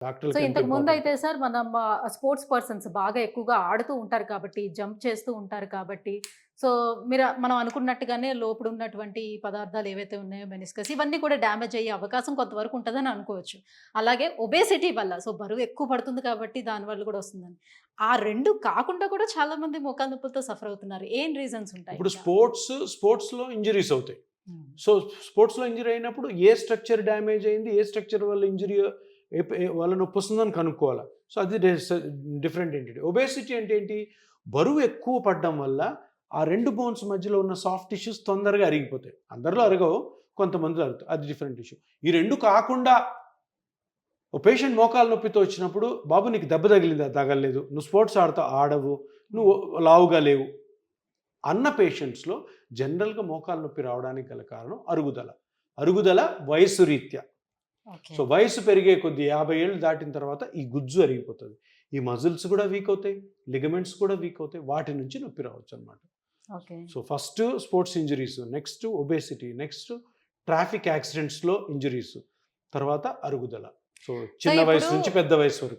So డాక్టర్లకి ఎంత ఇంతకు ముందు ఇంపార్టెంట్. అయితే సార్ మనం స్పోర్ట్స్ పర్సన్స్ బాగా ఎక్కువగా ఆడుతూ ఉంటారు కాబట్టి, జంప్ చేస్తూ ఉంటారు కాబట్టి, సో మనం అనుకున్నట్టుగానే లోపల ఉన్నటువంటి ఈ పదార్థాలు ఏవైతే ఉన్నాయో మెనిస్కస్ ఇవన్నీ కూడా డ్యామేజ్ అయ్యే అవకాశం కొంతవరకు ఉంటదని అనుకోవచ్చు. అలాగే ఒబేసిటీ వల్ల సో బరువు ఎక్కువ పడుతుంది కాబట్టి దానివల్ల కూడా వస్తుందని. ఆ 2 కాకుండా కూడా చాలా మంది మోకాళ్ళ నొప్పులతో సఫర్ అవుతున్నారు. ఏం రీజన్స్ ఉంటాయి ఇప్పుడు ఇంకా? స్పోర్ట్స్‌లో ఇంజ్యూరీస్ అవుతాయి. హ్మ్. సో, స్పోర్ట్స్‌లో ఇంజ్యూరీ అయినప్పుడు ఏ స్ట్రక్చర్ డ్యామేజ్ అయింది, ఏ స్ట్రక్చర్ వల్ల ఇంజ్యూరీ వల్ల నొప్పొస్తుందని కనుక్కోవాలా. సో, అది డిఫరెంట్ ఎంటిటీ. ఒబేసిటీ అంటే ఏంటి? బరువు ఎక్కువ పడడం వల్ల ఆ 2 బోన్స్ మధ్యలో ఉన్న సాఫ్ట్ టిష్యూస్ తొందరగా అరిగిపోతాయి. అందరిలో అరగవు. కొంతమందిలో అరుగుతాయి. అది డిఫరెంట్ ఇష్యూ. ఈ 2 కాకుండా ఓ పేషెంట్ మోకాలు నొప్పితో వచ్చినప్పుడు, "బాబు నీకు దెబ్బ తగిలిందా?" "తగలలేదు." "నువ్వు స్పోర్ట్స్ ఆడవు. నువ్వు లావుగా లేవు." అన్న పేషెంట్స్‌లో జనరల్‌గా మోకాలు నొప్పి రావడానికి గల కారణం అరుగుదల. అరుగుదల వయస్సు రీత్యా. ఓకే. సో, వయస్సు పెరిగే కొద్దీ 50 ఏళ్ళు దాటిన తర్వాత ఈ గుజ్జు అరిగిపోతది. ఈ మజిల్స్ కూడా వీక్ అవుతాయి. లిగమెంట్స్ కూడా వీక్ అవుతాయి. వాటి నుంచి నొప్పి రావచ్చనమాట. Okay. So, first sports injuries, next obesity, next traffic యాక్సిడెంట్స్‌లో ఇంజురీస్, తర్వాత అరుగుదల. సో, సో చిన్న ఇప్పుడు వయసు నుంచి పెద్ద వయసు వరకు.